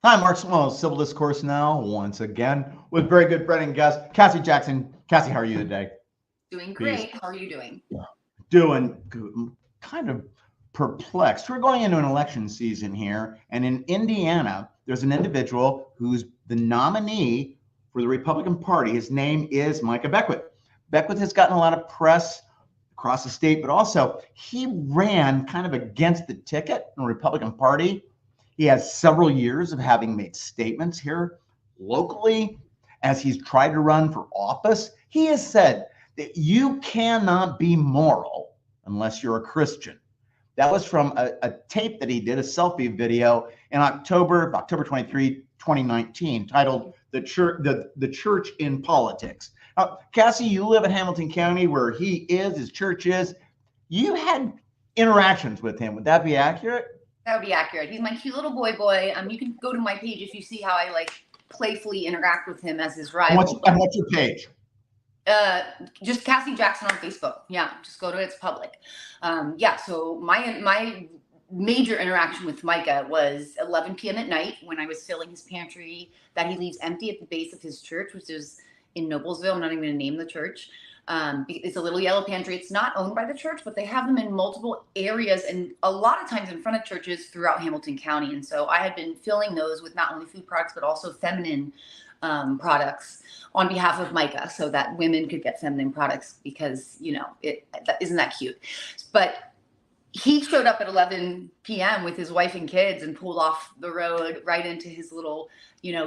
Hi, Mark Swallow, Civil Discourse Now, once again, with very good friend and guest, Cassie Jackson. Cassie, how are you today? Doing Peace. great. How are you doing? Doing good. Kind of perplexed. We're going into an election season here, and in Indiana, there's an individual who's the nominee for the Republican Party. His name is Micah Beckwith. Beckwith has gotten a lot of press across the state, but also he ran kind of against the ticket in the Republican Party. He has several years of having made statements here locally as he's tried to run for office. He has said that you cannot be moral unless you're a Christian. That was from a tape that he did, a selfie video in October 23, 2019, titled the Church in Politics. Cassie, you live in Hamilton County where his church is. You had interactions with him. Would that be accurate? That would be accurate. He's my cute little boy. You can go to my page if you see how I playfully interact with him as his rival. And what's your page? Just Cassie Jackson on Facebook. Yeah, just go to it. It's public. So my major interaction with Micah was 11 p.m. at night when I was filling his pantry that he leaves empty at the base of his church, which is in Noblesville. I'm not even going to name the church. It's a little yellow pantry. It's not owned by the church, but they have them in multiple areas and a lot of times in front of churches throughout Hamilton County. And so I had been filling those with not only food products, but also feminine products on behalf of Micah so that women could get feminine products because, isn't that cute? But he showed up at 11 p.m. with his wife and kids and pulled off the road right into his little,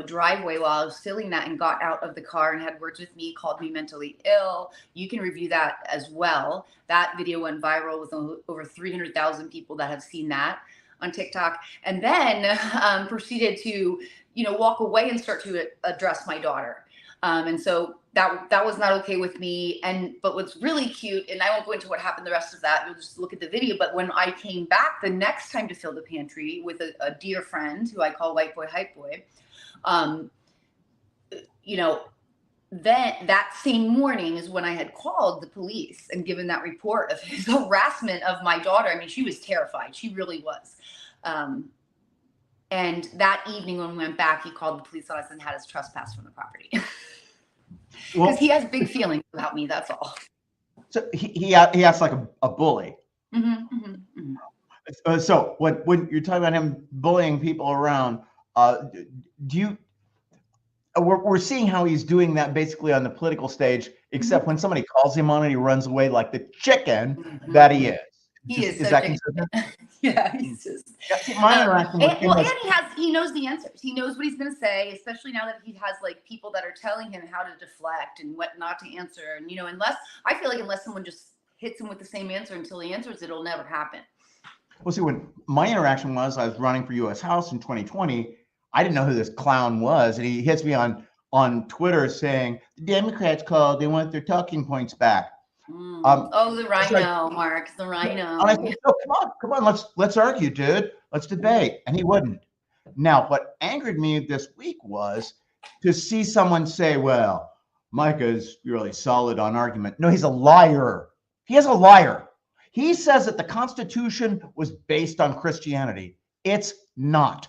driveway while I was filling that and got out of the car and had words with me, called me mentally ill. You can review that as well. That video went viral with over 300,000 people that have seen that on TikTok. And then proceeded to, walk away and start to address my daughter. And so that was not okay with me. But what's really cute, and I won't go into what happened the rest of that, you'll just look at the video. But when I came back the next time to fill the pantry with a dear friend who I call White Boy Hype Boy, then that same morning is when I had called the police and given that report of his harassment of my daughter. I mean, she was terrified. She really was. And that evening when we went back, he called the police on us and had us trespassed from the property. Because he has big feelings about me, that's all. So he acts like a bully. Mm-hmm, mm-hmm, mm-hmm. So when you're talking about him bullying people around, we're seeing how he's doing that basically on the political stage, except when somebody calls him on it, he runs away like the chicken that he is. He is so consistent. Yeah, he's just. My interaction with him and he knows the answers. He knows what he's going to say, especially now that he has people that are telling him how to deflect and what not to answer. And unless someone just hits him with the same answer until he answers, it'll never happen. Well, see, when my interaction was, I was running for U.S. House in 2020. I didn't know who this clown was, and he hits me on Twitter saying the Democrats called. They want their talking points back. The rhino, Mark, the rhino. And I said, no, come on, let's argue, dude. Let's debate. And he wouldn't. Now, what angered me this week was to see someone say, well, Micah's really solid on argument. No, he's a liar. He is a liar. He says that the Constitution was based on Christianity. It's not.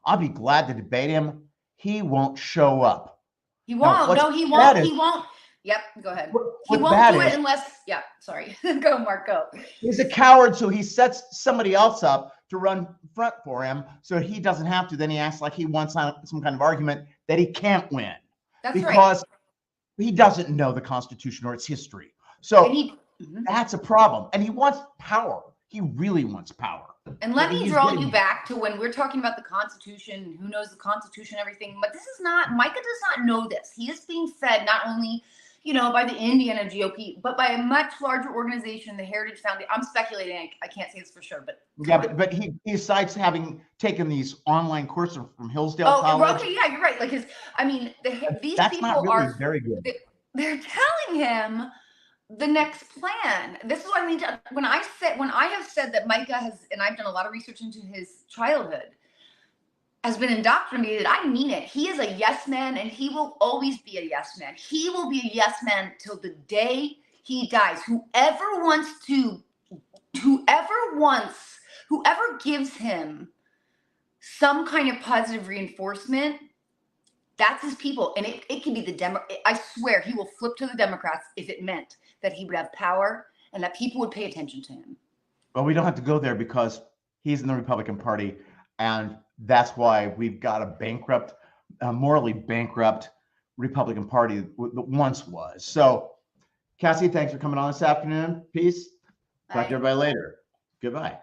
I'll be glad to debate him. He won't show up. He won't. No, he won't. He won't. Yep, go ahead. He won't do it unless, sorry. Go, Mark, go. He's a coward, so he sets somebody else up to run front for him so he doesn't have to. Then he acts like he wants some kind of argument that he can't win. That's because he doesn't know the Constitution or its history. So that's a problem. And he wants power. He really wants power. And let me draw you back to when we're talking about the Constitution, who knows the Constitution, everything. But Micah does not know this. He is being fed not only by the Indiana GOP, but by a much larger organization, the Heritage Foundation. I'm speculating. I can't say this for sure, but but he cites having taken these online courses from Hillsdale College. Okay, yeah, you're right. These that's people not really very good. They're telling him the next plan. This is what I mean. When I have said that Micah has, and I've done a lot of research into his childhood, has been indoctrinated, I mean it. He is a yes man, and he will always be a yes man. He will be a yes man till the day he dies. Whoever gives him some kind of positive reinforcement. That's his people. And it can be the I swear he will flip to the Democrats if it meant that he would have power and that people would pay attention to him. Well, we don't have to go there because he's in the Republican Party, and that's why we've got a bankrupt, morally bankrupt Republican Party that once was. So, Cassie, thanks for coming on this afternoon. Peace. Talk to everybody later. Goodbye.